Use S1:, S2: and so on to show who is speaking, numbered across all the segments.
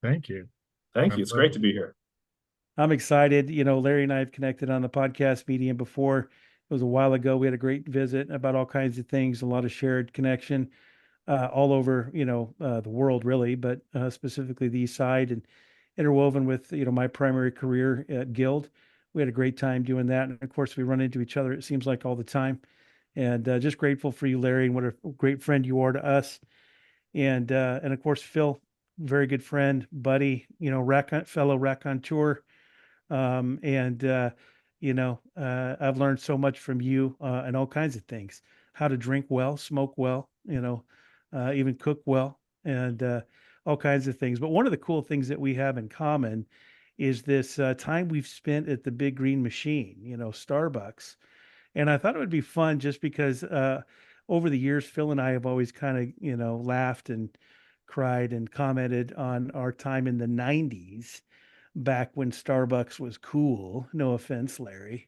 S1: Thank you.
S2: Thank
S1: My
S2: you. It's great to
S1: pleasure.
S2: be here.
S3: I'm excited. Larry and I have connected on the podcast medium before. It was a while ago. We had a great visit about all kinds of things, a lot of shared connection all over, the world really, but specifically the East Side and interwoven with, my primary career at Guild. We had a great time doing that. And of course, we run into each other, it seems like all the time. And just grateful for you, Larry, and what a great friend you are to us. And of course, Phil, very good friend, buddy, fellow raconteur and I've learned so much from you and all kinds of things: how to drink well, smoke well, even cook well, and all kinds of things. But one of the cool things that we have in common is this time we've spent at the Big Green Machine, Starbucks. And I thought it would be fun just because over the years, Phil and I have always kind of, laughed and cried and commented on our time in the 90s back when Starbucks was cool. No offense, Larry.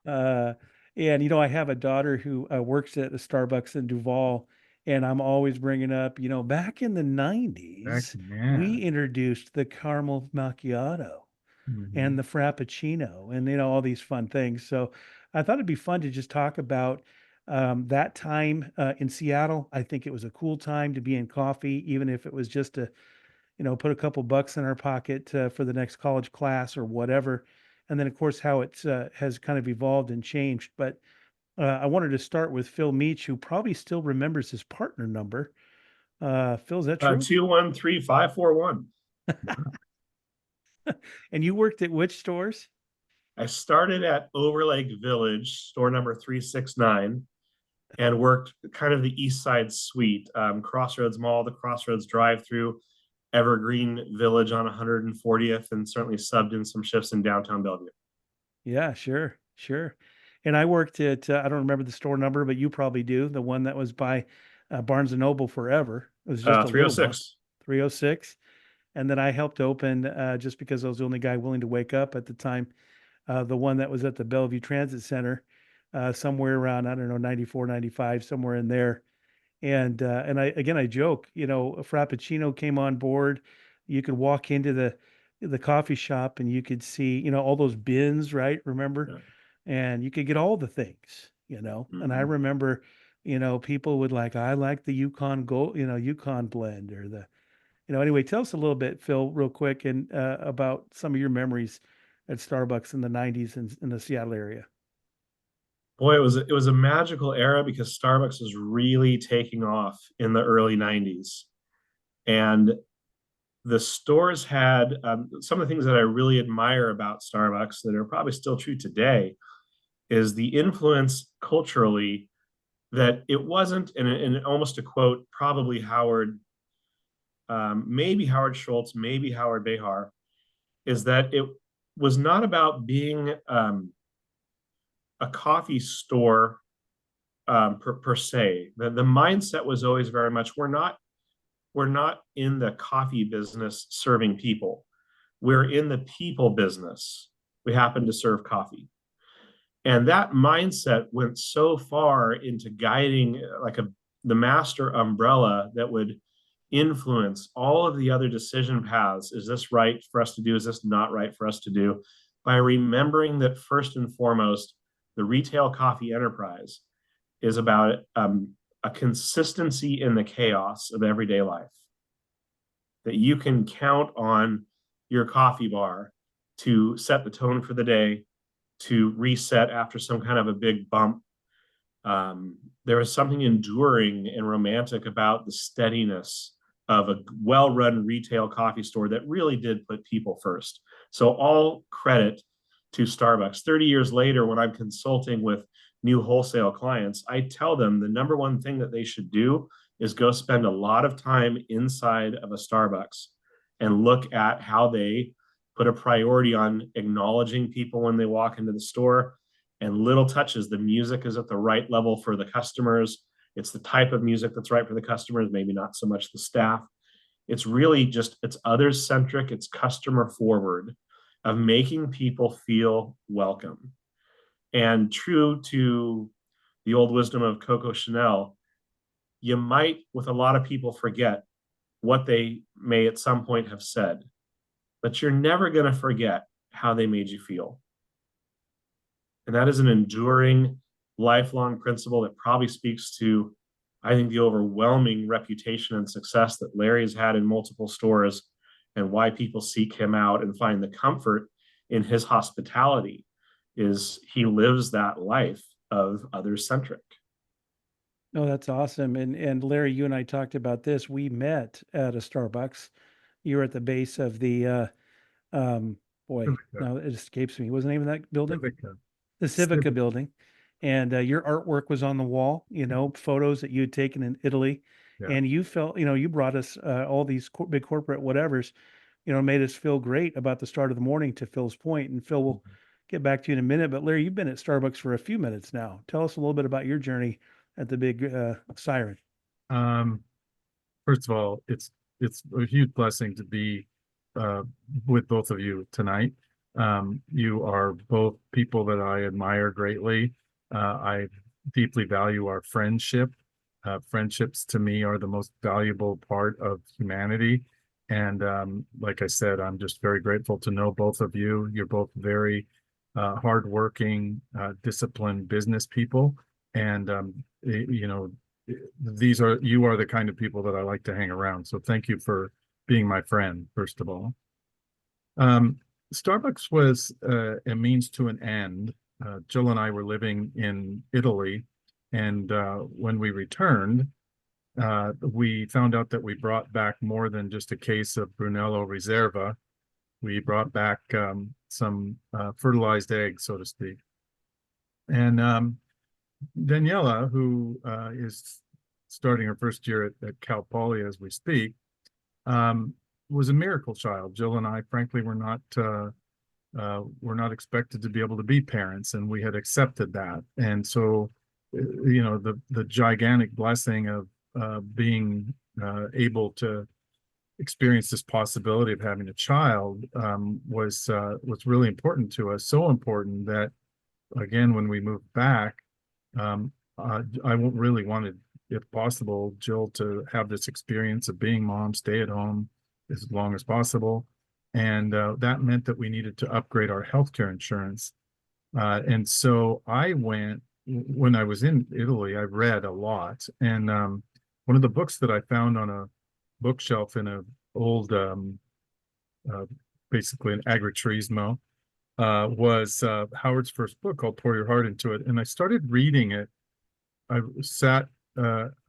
S3: uh, and I have a daughter who works at the Starbucks in Duval, and I'm always bringing up, back in the
S1: Back,
S3: 90s,
S1: yeah.
S3: we introduced the caramel macchiato
S1: Hmm.
S3: and the frappuccino, and all these fun things. So I thought it'd be fun to just talk about that time in Seattle. I think it was a cool time to be in coffee, even if it was just to put a couple bucks in our pocket for the next college class or whatever. And then, of course, how it has kind of evolved and changed. But I wanted to start with Phil Meach, who probably still remembers his partner number. Phil, is that true?
S2: 213541.
S3: And you worked at which stores?
S2: I started at Overlake Village, store number 369, and worked kind of the East Side suite, Crossroads Mall, the Crossroads drive-through, Evergreen Village on 140th, and certainly subbed in some shifts in downtown Bellevue.
S3: Yeah, sure, sure. And I worked at, I don't remember the store number, but you probably do. The one that was by Barnes and Noble forever. It was just a little one,
S2: 306.
S3: 306. And then I helped open, just because I was the only guy willing to wake up at the time, the one that was at the Bellevue Transit Center, somewhere around, I don't know, 94, 95, somewhere in there. And I joke, a Frappuccino came on board. You could walk into the coffee shop and you could see, all those bins, right? Remember?
S2: Yeah.
S3: And you could get all the things, And I
S2: Mm-hmm.
S3: remember, people would like, I like the Yukon Gold, Yukon blend or anyway, tell us a little bit, Phil, real quick, and about some of your memories at Starbucks in the 90s in the Seattle area.
S2: Boy, it was a magical era because Starbucks was really taking off in the early 90s. And the stores had some of the things that I really admire about Starbucks that are probably still true today is the influence culturally that it wasn't, and almost to quote probably Howard, maybe Howard Schultz, maybe Howard Behar, is that it was not about being a coffee store per se. The mindset was always very much we're not in the coffee business serving people. We're in the people business. We happen to serve coffee. And that mindset went so far into guiding the master umbrella that would influence all of the other decision paths. Is this right for us to do? Is this not right for us to do? By remembering that first and foremost, the retail coffee enterprise is about a consistency in the chaos of everyday life. That you can count on your coffee bar to set the tone for the day, to reset after some kind of a big bump. There was something enduring and romantic about the steadiness of a well-run retail coffee store that really did put people first. So all credit to Starbucks. 30 years later, when I'm consulting with new wholesale clients, I tell them the number one thing that they should do is go spend a lot of time inside of a Starbucks and look at how they put a priority on acknowledging people when they walk into the store and little touches. The music is at the right level for the customers. It's the type of music that's right for the customers, maybe not so much the staff. It's really just, it's others centric, it's customer forward of making people feel welcome. And true to the old wisdom of Coco Chanel, you might, with a lot of people, forget what they may at some point have said, but you're never going to forget how they made you feel. And that is an enduring, lifelong principle that probably speaks to, I think, the overwhelming reputation and success that Larry's had in multiple stores, and why people seek him out and find the comfort in his hospitality is he lives that life of others centric.
S3: No, that's awesome. And Larry, you and I talked about this. We met at a Starbucks. You were at the base of the um boy,
S1: Civica.
S3: now it escapes me. What's the name of that building?
S1: Civica.
S3: The Civica
S1: Civica.
S3: building. And your artwork was on the wall, photos that you had taken in Italy.
S1: Yeah.
S3: And you felt, you brought us all these big corporate whatevers, made us feel great about the start of the morning, to Phil's point. And Phil, we'll get back to you in a minute. But Larry, you've been at Starbucks for a few minutes now. Tell us a little bit about your journey at the big Siren.
S1: First of all, it's a huge blessing to be with both of you tonight. You are both people that I admire greatly. I deeply value our friendship. Friendships to me are the most valuable part of humanity. And like I said, I'm just very grateful to know both of you. You're both very hardworking, disciplined business people. And, you are the kind of people that I like to hang around. So thank you for being my friend, first of all. Starbucks was a means to an end. Jill and I were living in Italy, and when we returned, we found out that we brought back more than just a case of Brunello Reserva. We brought back some fertilized eggs, so to speak. And Daniela, who is starting her first year at Cal Poly as we speak, was a miracle child. Jill and I, frankly, were not expected to be able to be parents, and we had accepted that. And so, the gigantic blessing of being able to experience this possibility of having a child was really important to us. So important that, again, when we moved back, I really wanted, if possible, Jill to have this experience of being mom, stay at home as long as possible. And that meant that we needed to upgrade our healthcare insurance. And so when I was in Italy, I read a lot. And one of the books that I found on a bookshelf in an old, basically an agriturismo, was Howard's first book called Pour Your Heart Into It. And I started reading it. I sat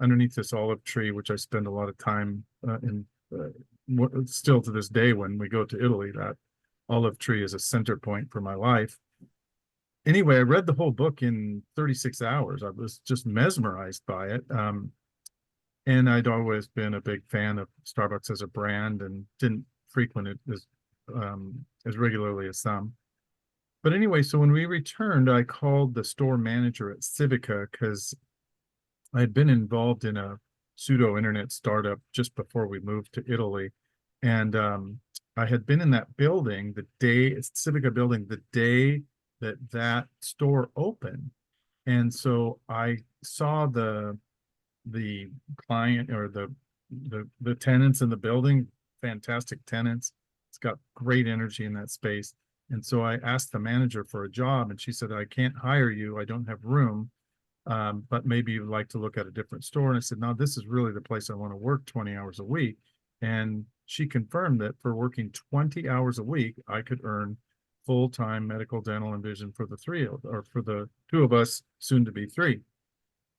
S1: underneath this olive tree, which I spend a lot of time in, still to this day when we go to Italy. That olive tree is a center point for my life. Anyway, I read the whole book in 36 hours. I was just mesmerized by it. And I'd always been a big fan of Starbucks as a brand and didn't frequent it as regularly as some. But anyway, so when we returned, I called the store manager at Civica because I had been involved in a pseudo internet startup just before we moved to Italy. And I had been in that building Civica building, the day that store opened. And so I saw the client, or the tenants in the building, fantastic tenants. It's got great energy in that space. And so I asked the manager for a job, and she said, I can't hire you. I don't have room, but maybe you'd like to look at a different store. And I said, no, this is really the place I want to work 20 hours a week. And she confirmed that for working 20 hours a week, I could earn full-time medical, dental, and vision for the two of us, soon to be three.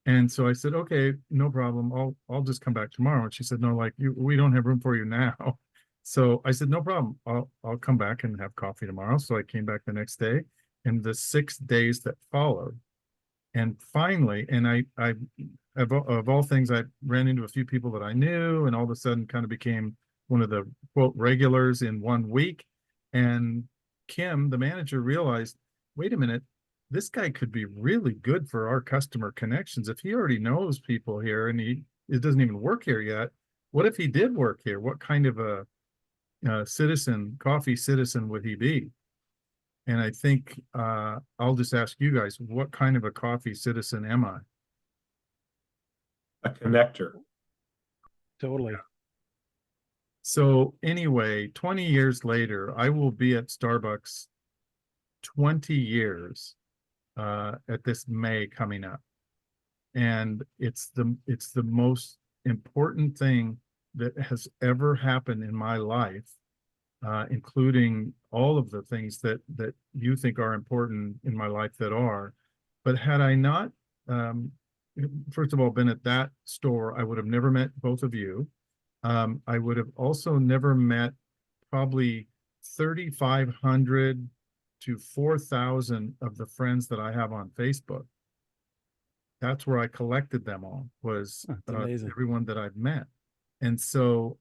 S1: And so I said, okay, no problem. I'll just come back tomorrow. And she said, no, we don't have room for you now. So I said, no problem. I'll come back and have coffee tomorrow. So I came back the next day, and the 6 days that followed. And finally, and I of all things, I ran into a few people that I knew, and all of a sudden kind of became one of the quote regulars in 1 week. And Kim, the manager, realized, wait a minute, this guy could be really good for our customer connections. If he already knows people here and it doesn't even work here yet, what if he did work here? What kind of a coffee citizen would he be? And I think I'll just ask you guys, what kind of a coffee citizen am I?
S2: A connector.
S3: Totally.
S1: So anyway, 20 years later, I will be at Starbucks 20 years at this May coming up. And it's the most important thing that has ever happened in my life, including all of the things that you think are important in my life that are. But had I not, first of all, been at that store, I would have never met both of you. I would have also never met probably 3,500 to 4,000 of the friends that I have on Facebook. That's where I collected them all, was
S3: That's amazing.
S1: everyone that I've met. And so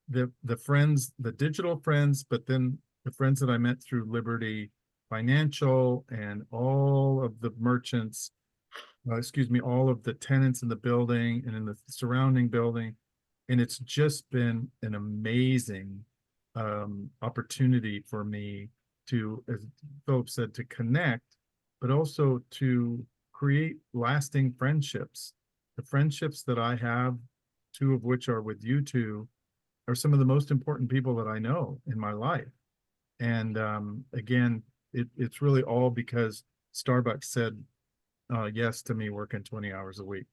S1: the friends, the digital friends, but then the friends that I met through Liberty Financial and all of the merchants, all of the tenants in the building and in the surrounding building. And it's just been an amazing opportunity for me to, as Philip said, to connect, but also to create lasting friendships. The friendships that I have, two of which are with you two, are some of the most important people that I know in my life. And again, it's really all because Starbucks said yes to me working 20 hours a week.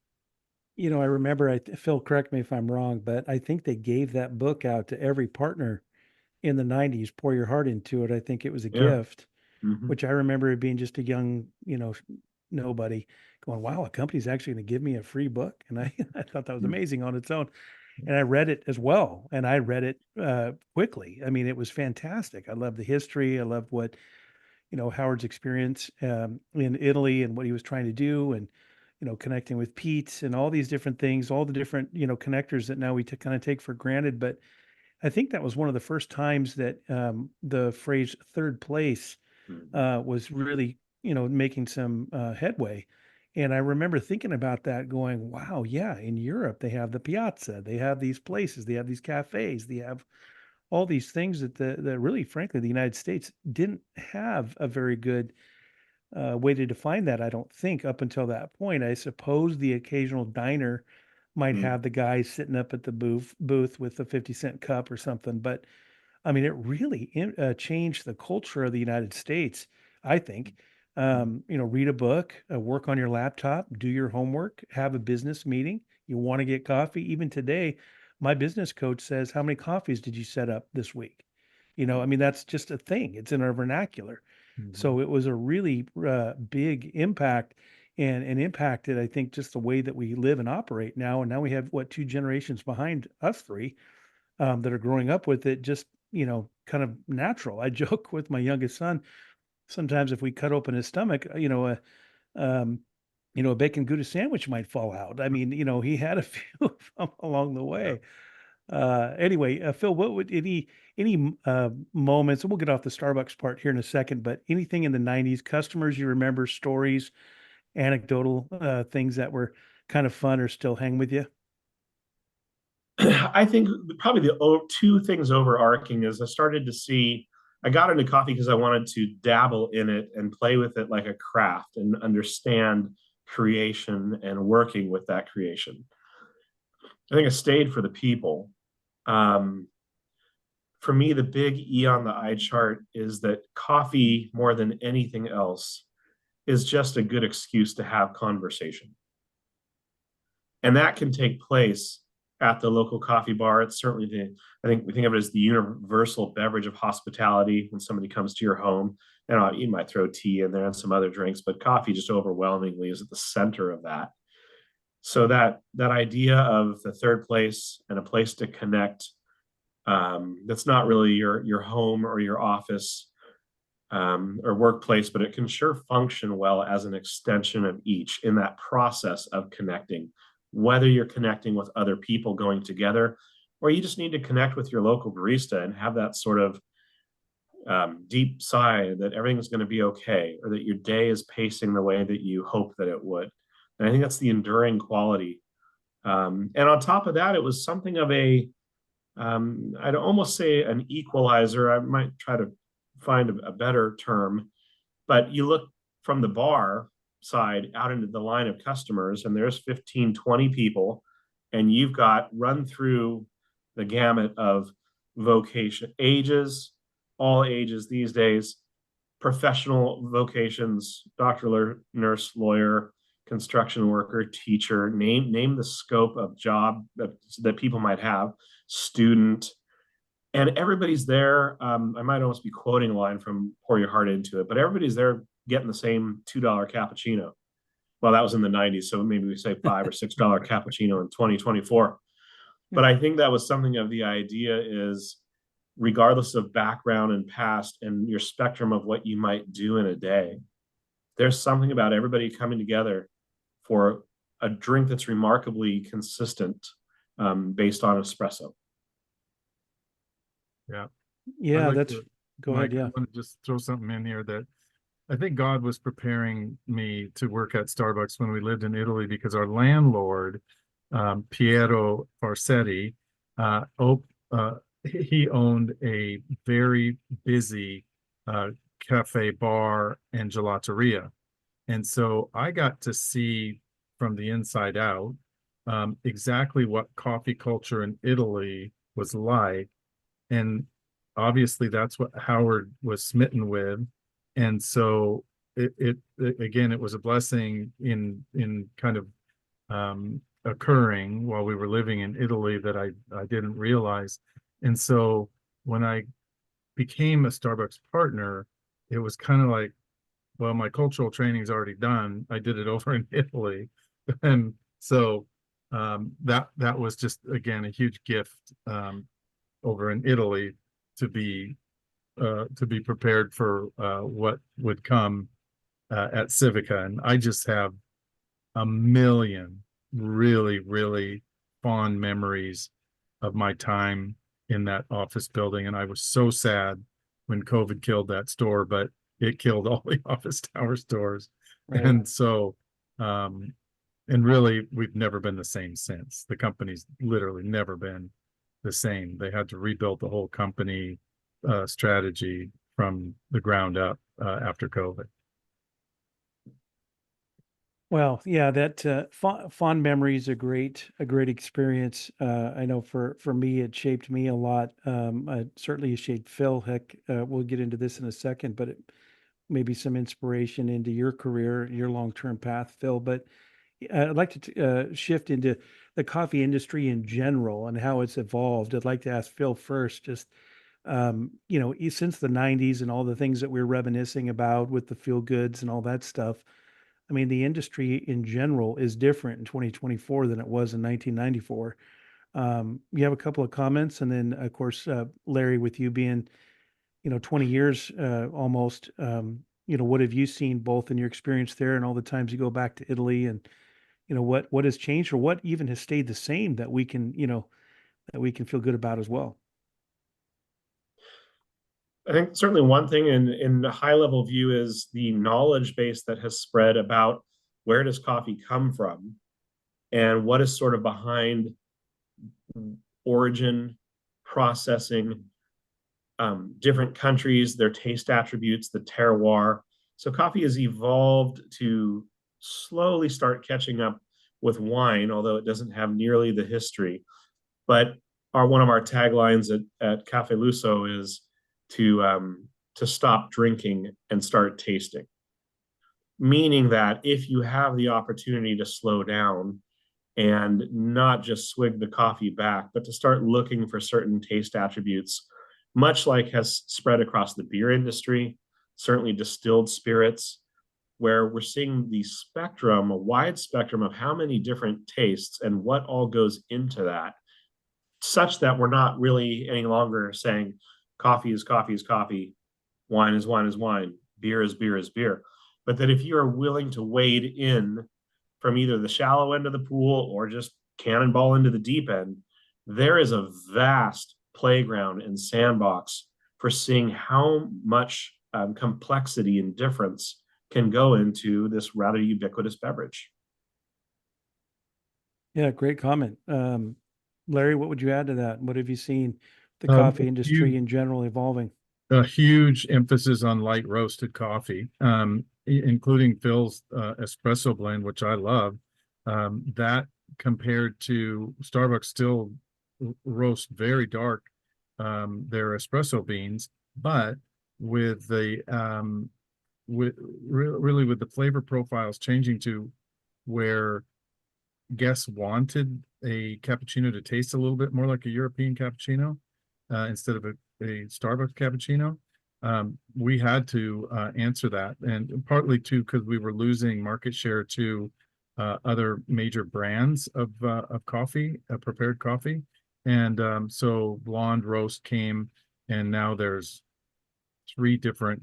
S3: You know, I remember, Phil, correct me if I'm wrong, but I think they gave that book out to every partner in the 90s, Pour Your Heart Into It. I think it was a
S2: Yeah.
S3: gift,
S2: Mhm.
S3: which I remember it being just a young, nobody going, wow, a company's actually going to give me a free book. And I, I thought that was
S2: Mm.
S3: amazing on its own. And I read it as well. And I read it quickly. I mean, it was fantastic. I love the history. I love what, Howard's experience in Italy and what he was trying to do, and connecting with Pete and all these different things, all the different connectors that now we kind of take for granted. But I think that was one of the first times that the phrase "third place"
S2: Mhm.
S3: was really making some headway. And I remember thinking about that, going, "Wow, yeah, in Europe they have the piazza, they have these places, they have these cafes, they have all these things that that really, frankly, the United States didn't have a very good way to define that, I don't think, up until that point. I suppose the occasional diner might
S2: Mm.
S3: have the guy sitting up at the booth with a 50-cent cup or something, but I mean, it really changed the culture of the United States, I think. Read a book, work on your laptop, do your homework, have a business meeting. You want to get coffee. Even today, my business coach says, how many coffees did you set up this week? I mean, that's just a thing. It's in our vernacular.
S1: Mhm.
S3: So it was a really big impact, and impacted, I think, just the way that we live and operate now. And now we have, what, two generations behind us three that are growing up with it, just kind of natural. I joke with my youngest son sometimes, if we cut open his stomach, um, a bacon Gouda sandwich might fall out. I mean, he had a few of them along the
S2: Yeah.
S3: way. Anyway, Phil, what would any moments? And we'll get off the Starbucks part here in a second, but anything in the '90s, customers you remember, stories, anecdotal things that were kind of fun or still hang with you?
S2: I think probably two things overarching is I got into coffee because I wanted to dabble in it and play with it like a craft and understand creation and working with that creation. I think I stayed for the people. Um, for me, the big E on the eye chart is that coffee, more than anything else, is just a good excuse to have conversation. And that can take place at the local coffee bar. It's certainly I think we think of it as the universal beverage of hospitality when somebody comes to your home. And you might throw tea in there and some other drinks, but coffee just overwhelmingly is at the center of that. So that idea of the third place and a place to connect, that's not really your home or your office, or workplace, but it can sure function well as an extension of each in that process of connecting, whether you're connecting with other people going together, or you just need to connect with your local barista and have that sort of deep sigh that everything's going to be okay, or that your day is pacing the way that you hope that it would. And I think that's the enduring quality. And on top of that, it was something of I'd almost say an equalizer. I might try to find a better term, but you look from the bar side out into the line of customers, and there's 15, 20 people, and you've got run through the gamut of vocation, all ages these days, professional vocations, doctor, nurse, lawyer, construction worker, teacher, name the scope of job that people might have, student, and everybody's there. I might almost be quoting a line from Pour Your Heart Into It, but everybody's there getting the same $2 cappuccino. Well, that was in the 90s, so maybe we say $5 or $6 cappuccino in 2024. But I think that was something of the idea is, regardless of background and past and your spectrum of what you might do in a day, there's something about everybody coming together for a drink that's remarkably consistent, based on espresso.
S1: Yeah.
S3: Yeah,
S1: like
S3: that's
S1: to-
S3: go
S1: Mike,
S3: ahead. Yeah.
S1: I want to just throw something in here that I think God was preparing me to work at Starbucks when we lived in Italy, because our landlord, Piero Farsetti, he owned a very busy cafe, bar, and gelateria. And so I got to see from the inside out exactly what coffee culture in Italy was like. And obviously that's what Howard was smitten with. And so it again, it was a blessing in kind of occurring while we were living in Italy that I didn't realize. And so when I became a Starbucks partner, it was kind of like, well, my cultural training is already done. I did it over in Italy. And so that was just, again, a huge gift over in Italy to be prepared for what would come at Civica. And I just have a million really, really fond memories of my time in that office building. And I was so sad when COVID killed that store, but it killed all the office tower stores.
S3: Right.
S1: And so, and really, we've never been the same since. The company's literally never been the same. They had to rebuild the whole company strategy from the ground up after COVID.
S3: Well, yeah, that fond memories a great experience. I know for me, it shaped me a lot. Certainly it shaped Phil. Heck, we'll get into this in a second, but it maybe some inspiration into your career, your long-term path, Phil. But I'd like to shift into the coffee industry in general and how it's evolved. I'd like to ask Phil first, just since the '90s and all the things that we're reminiscing about with the feel goods and all that stuff. I mean, the industry in general is different in 2024 than it was in 1994. You have a couple of comments, and then of course, Larry, with you being, 20 years almost, what have you seen both in your experience there and all the times you go back to Italy, and what has changed or what even has stayed the same that we can, that we can feel good about as well.
S2: I think certainly one thing in the high level view is the knowledge base that has spread about where does coffee come from and what is sort of behind origin, processing, different countries, their taste attributes, the terroir. So coffee has evolved to slowly start catching up with wine, although it doesn't have nearly the history. But one of our taglines at Cafe Luso is to stop drinking and start tasting. Meaning that if you have the opportunity to slow down and not just swig the coffee back, but to start looking for certain taste attributes, much like has spread across the beer industry, certainly distilled spirits, where we're seeing the spectrum, a wide spectrum of how many different tastes and what all goes into that, such that we're not really any longer saying coffee is coffee is coffee, wine is wine is wine, beer is beer is beer. But that if you are willing to wade in from either the shallow end of the pool or just cannonball into the deep end, there is a vast playground and sandbox for seeing how much complexity and difference can go into this rather ubiquitous beverage.
S3: Yeah, great comment. Larry, what would you add to that? What have you seen the coffee industry in general evolving?
S1: A huge emphasis on light roasted coffee, including Phil's espresso blend, which I love. That compared to Starbucks still roast very dark their espresso beans, but with the really with the flavor profiles changing to where guests wanted a cappuccino to taste a little bit more like a European cappuccino instead of a Starbucks cappuccino. We had to answer that, and partly too because we were losing market share to other major brands of coffee, prepared coffee, and so blonde roast came, and now there's three different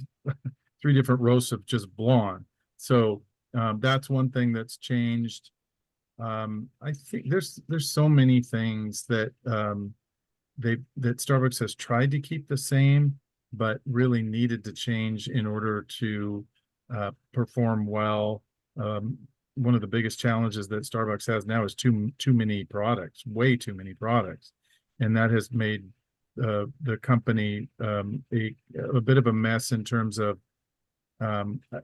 S1: roasts of just blonde. So that's one thing that's changed. I think there's so many things that that Starbucks has tried to keep the same, but really needed to change in order to perform well. One of the biggest challenges that Starbucks has now is too many products, way too many products, and that has made the company a bit of a mess in terms of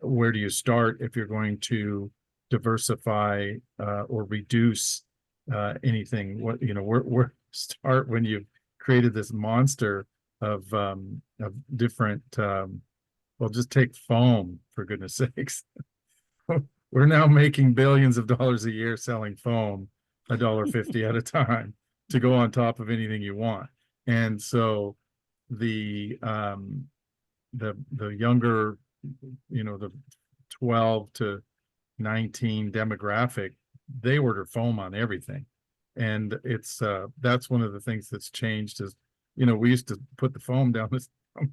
S1: where do you start if you're going to diversify or reduce anything. What where start when you've created this monster of different well, just take foam, for goodness sakes. We're now making billions of dollars a year selling foam, $1.50 at a time, to go on top of anything you want. And so the younger, the 12 to 19 demographic, they order foam on everything. And it's that's one of the things that's changed is, we used to put the foam down this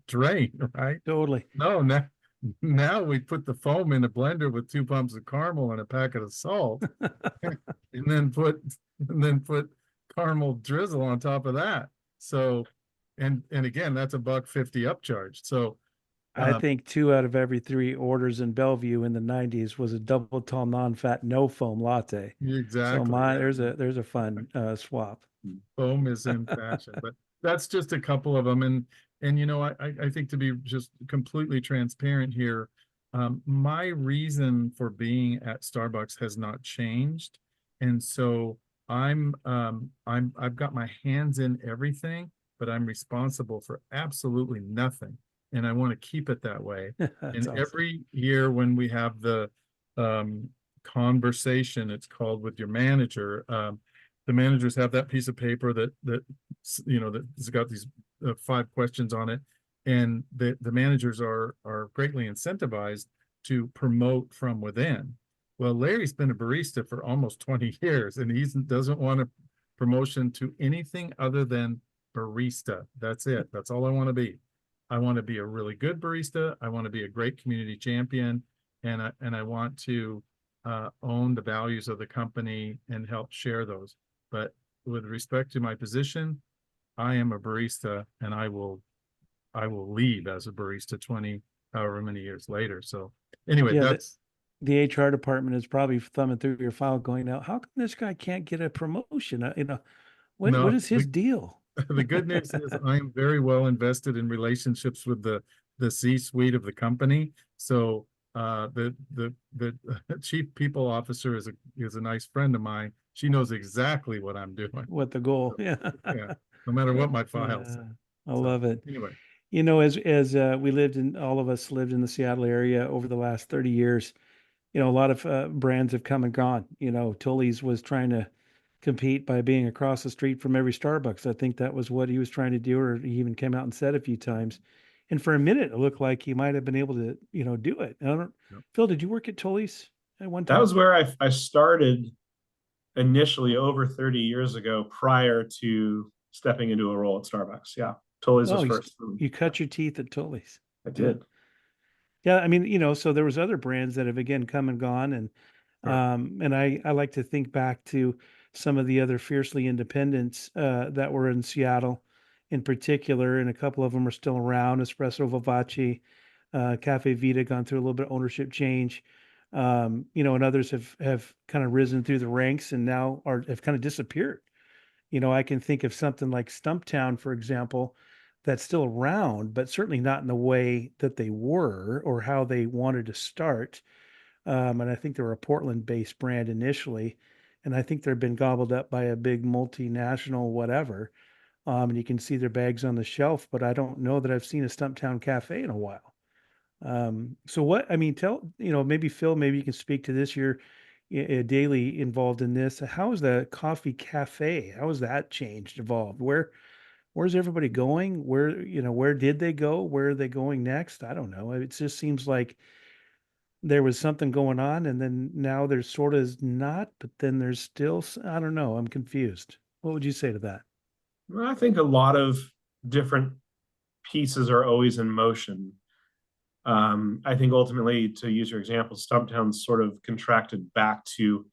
S1: drain, right?
S3: Totally.
S1: No, now we put the foam in a blender with 2 pumps of caramel and a packet of salt, and then put caramel drizzle on top of that. So, and again, that's $1.50 upcharge. So
S3: I think 2 out of every 3 orders in Bellevue in the 90s was a double tall non-fat no foam latte.
S1: exactly.
S3: So there's a fun swap.
S1: Foam is in fashion, but that's just a couple of them. And I think, to be just completely transparent here, my reason for being at Starbucks has not changed. And so I've got my hands in everything, but I'm responsible for absolutely nothing. And I want to keep it that way. And
S3: awesome.
S1: Every year when we have the conversation, it's called, with your manager, the managers have that piece of paper that's got these 5 questions on it, and the managers are greatly incentivized to promote from within. Well, Larry's been a barista for almost 20 years, and he doesn't want a promotion to anything other than barista. That's it. That's all I want to be. I want to be a really good barista. I want to be a great community champion, and I want to own the values of the company and help share those. But with respect to my position, I am a barista, and I will leave as a barista 20 however many years later. So anyway,
S3: Yeah,
S1: that's
S3: the HR department is probably thumbing through your file going, now, how come this guy can't get a promotion? What
S1: no,
S3: is his deal?
S1: the good news is I am very well invested in relationships with the C-suite of the company. So the chief people officer is a nice friend of mine. She knows exactly what I'm doing.
S3: What the goal? Yeah.
S1: Yeah, no matter what my files.
S3: I love it.
S1: Anyway,
S3: as all of us lived in the Seattle area over the last 30 years, a lot of brands have come and gone. Tully's was trying to compete by being across the street from every Starbucks. I think that was what he was trying to do, or he even came out and said a few times. And for a minute, it looked like he might have been able to, do it. Phil, did you work at Tully's at one time?
S2: That was where I started initially over 30 years ago, prior to stepping into a role at Starbucks. Yeah. Tully's was first.
S3: You cut your teeth at Tully's.
S2: I did.
S3: Yeah. I mean, so there was other brands that have again come and gone. And, and I like to think back to some of the other fiercely independents that were in Seattle in particular, and a couple of them are still around. Espresso Vivace, Cafe Vita gone through a little bit of ownership change. And others have kind of risen through the ranks and now have kind of disappeared. I can think of something like Stumptown, for example, that's still around, but certainly not in the way that they were or how they wanted to start. And I think they were a Portland-based brand initially. and I think they've been gobbled up by a big multinational whatever. And you can see their bags on the shelf, but I don't know that I've seen a Stumptown Cafe in a while. So what, I mean, tell, maybe Phil, maybe you can speak to this. You're daily involved in this. How is the coffee cafe? How has that changed, evolved? Where's everybody going? Where did they go? Where are they going next? I don't know. It just seems like there was something going on, and then now there's sort of not, but then there's still, I don't know. I'm confused. What would you say to that?
S2: Well, I think a lot of different pieces are always in motion. I think ultimately, to use your example, Stumptown's sort of contracted back to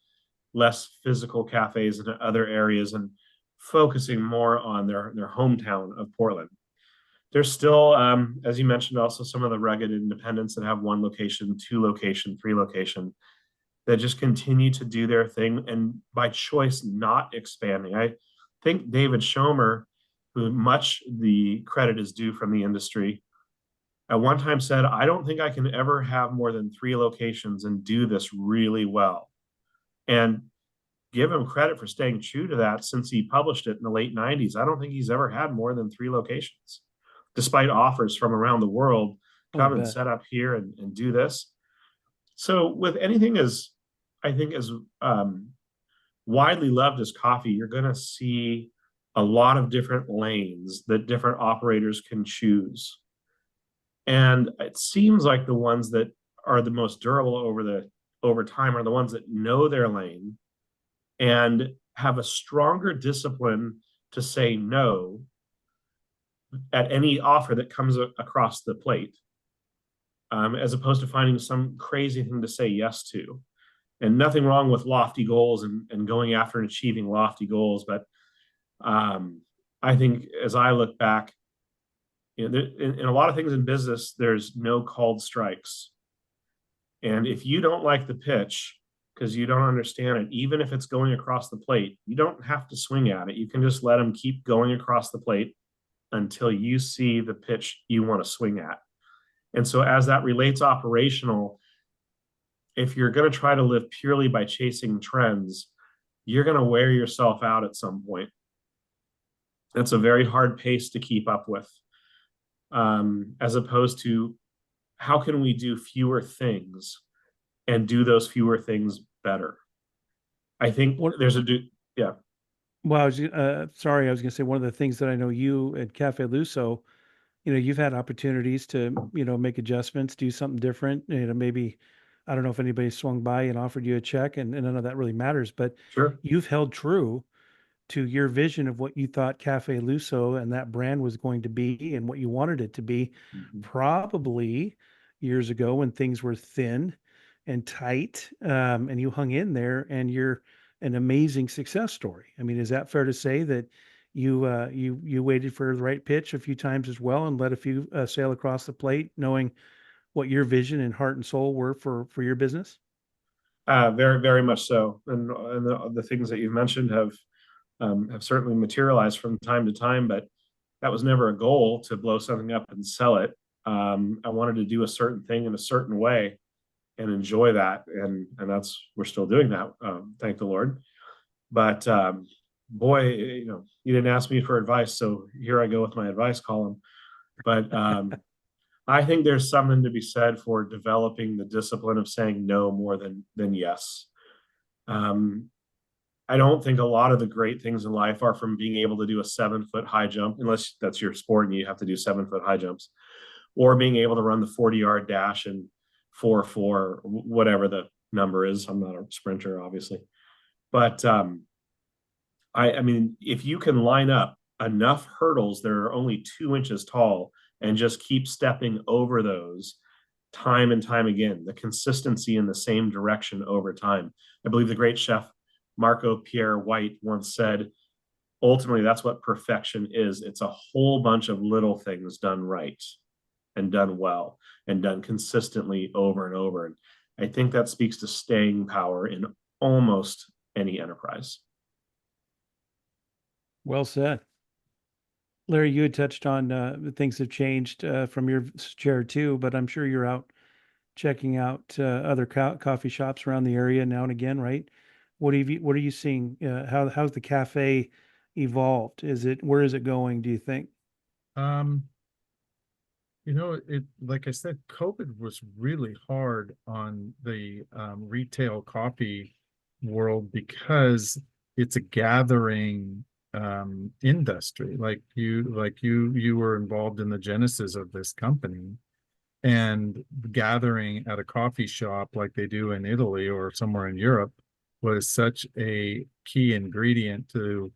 S2: less physical cafes in other areas and focusing more on their hometown of Portland. There's still, as you mentioned, also some of the rugged independents that have one location, two location, three location that just continue to do their thing and by choice not expanding. I think David Schomer, who much the credit is due from the industry, at one time said, I don't think I can ever have more than three locations and do this really well. And give him credit for staying true to that since he published it in the late 90s. I don't think he's ever had more than three locations, despite offers from around the world,
S3: Oh, I
S2: come and
S3: bet.
S2: set up here and do this. So with anything as, I think, as widely loved as coffee, you're going to see a lot of different lanes that different operators can choose. And it seems like the ones that are the most durable over time are the ones that know their lane and have a stronger discipline to say no at any offer that comes across the plate, as opposed to finding some crazy thing to say yes to. And nothing wrong with lofty goals and going after and achieving lofty goals, but I think as I look back, in a lot of things in business, there's no called strikes. And if you don't like the pitch because you don't understand it, even if it's going across the plate, you don't have to swing at it. You can just let them keep going across the plate until you see the pitch you want to swing at. And so as that relates operational, if you're going to try to live purely by chasing trends, you're going to wear yourself out at some point. That's a very hard pace to keep up with, as opposed to how can we do fewer things and do those fewer things better. I think
S3: What,
S2: there's yeah.
S3: well, sorry, I was going to say one of the things that I know you at Cafe Luso, you've had opportunities to, make adjustments, do something different, maybe, I don't know if anybody swung by and offered you a check, and none of that really matters, but
S2: Sure.
S3: you've held true to your vision of what you thought Cafe Luso and that brand was going to be and what you wanted it to be,
S2: Mm-hmm.
S3: probably years ago when things were thin and tight, and you hung in there, and you're an amazing success story. I mean, is that fair to say that you waited for the right pitch a few times as well and let a few sail across the plate, knowing what your vision and heart and soul were for your business?
S2: Very, very much so. And the things that you've mentioned have certainly materialized from time to time, but that was never a goal to blow something up and sell it. I wanted to do a certain thing in a certain way and enjoy that, and that's we're still doing that. Thank the Lord. But boy, you didn't ask me for advice, so here I go with my advice column. But I think there's something to be said for developing the discipline of saying no more than yes. Um, I don't think a lot of the great things in life are from being able to do a 7-foot high jump, unless that's your sport and you have to do 7-foot high jumps, or being able to run the 40-yard dash in 4.4, whatever the number is. I'm not a sprinter, obviously, but I mean, if you can line up enough hurdles that are only 2 inches tall and just keep stepping over those time and time again, the consistency in the same direction over time. I believe the great chef Marco Pierre White once said, ultimately, that's what perfection is. It's a whole bunch of little things done right and done well and done consistently over and over. And I think that speaks to staying power in almost any enterprise.
S3: Well said. Larry, you had touched on things have changed from your chair too, but I'm sure you're out checking out other coffee shops around the area now and again, right? what are you seeing? How's the cafe evolved? Where is it going, do you think?
S1: Um, like I said, COVID was really hard on the retail coffee world because it's a gathering industry. You were involved in the genesis of this company, and gathering at a coffee shop like they do in Italy or somewhere in Europe was such a key ingredient to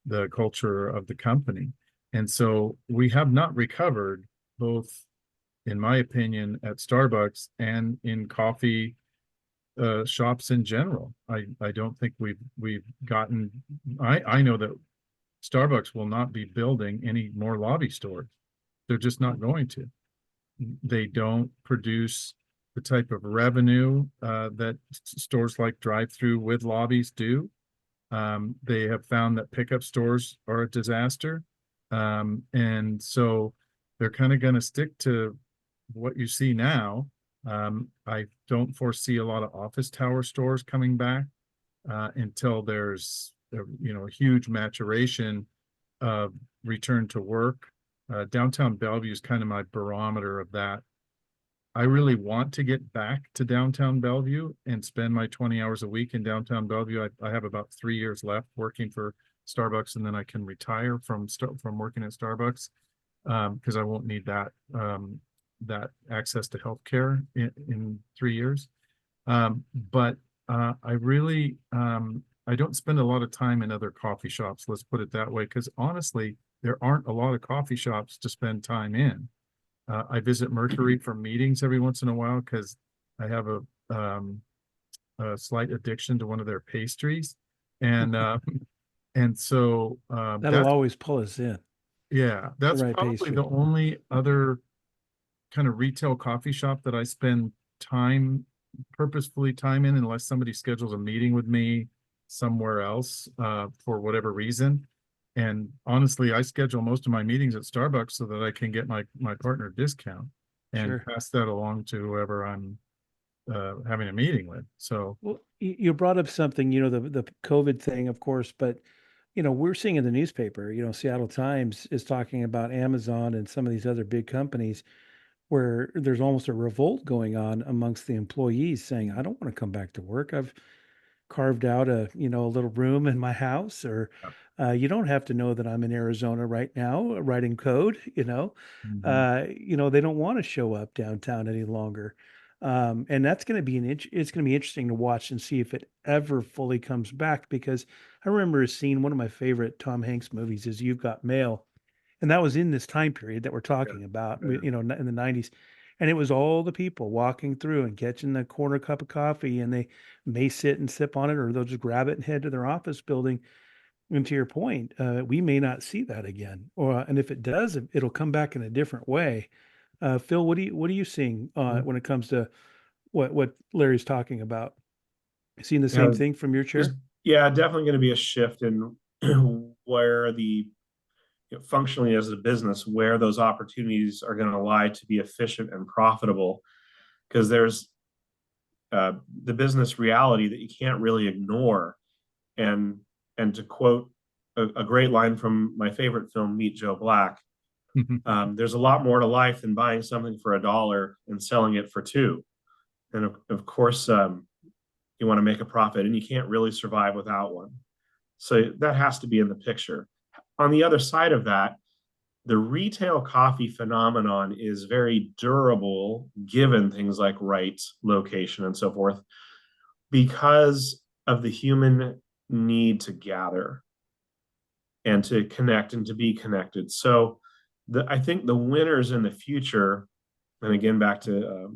S1: the culture of the company. And so we have not recovered, both, in my opinion, at Starbucks and in coffee shops in general. I don't think we've gotten. I know that Starbucks will not be building any more lobby stores. They're just not going to. They don't produce the type of revenue that stores like drive-through with lobbies do. They have found that pickup stores are a disaster. And so they're kind of going to stick to what you see now. I don't foresee a lot of office tower stores coming back until there's a huge maturation of return to work. Downtown Bellevue is kind of my barometer of that. I really want to get back to downtown Bellevue and spend my 20 hours a week in downtown Bellevue. I have about 3 years left working for Starbucks, and then I can retire from working at Starbucks because I won't need that access to healthcare in 3 years. But I really I don't spend a lot of time in other coffee shops. Let's put it that way, because honestly, there aren't a lot of coffee shops to spend time in. I visit Mercury for meetings every once in a while because I have a slight addiction to one of their pastries, and so
S3: That'll
S1: that's
S3: always pull us in,
S1: yeah,
S3: the
S1: that's
S3: right
S1: probably
S3: pastry.
S1: the only other kind of retail coffee shop that I spend purposefully time in, unless somebody schedules a meeting with me somewhere else for whatever reason. And honestly, I schedule most of my meetings at Starbucks so that I can get my partner discount and
S3: Sure.
S1: pass that along to whoever I'm having a meeting with. So
S3: Well, you brought up something, the COVID thing, of course, but we're seeing in the newspaper, Seattle Times is talking about Amazon and some of these other big companies where there's almost a revolt going on amongst the employees saying, I don't want to come back to work. I've carved out a little room in my house, or you don't have to know that I'm in Arizona right now writing code.
S1: mhm.
S3: They don't want to show up downtown any longer. And that's going to be it's going to be interesting to watch and see if it ever fully comes back, because I remember seeing one of my favorite Tom Hanks movies is You've Got Mail, and that was in this time period that we're
S1: Yeah,
S3: talking about,
S1: yeah.
S3: in the 90s. And it was all the people walking through and catching the corner cup of coffee, and they may sit and sip on it, or they'll just grab it and head to their office building. And to your point, we may not see that again, and if it does, it'll come back in a different way. Phil, what are you seeing when it comes to what Larry's talking about? Seeing the
S2: Yeah,
S3: same thing from your
S2: there's
S3: chair?
S2: yeah, definitely going to be a shift in where functionally as a business, where those opportunities are going to lie to be efficient and profitable, because there's the business reality that you can't really ignore. And to quote a great line from my favorite film, Meet Joe Black, there's a lot more to life than buying something for $1 and selling it for $2. And of course, you want to make a profit, and you can't really survive without one. So that has to be in the picture. On the other side of that, the retail coffee phenomenon is very durable given things like rights, location, and so forth, because of the human need to gather and to connect and to be connected. So I think the winners in the future, and again, back to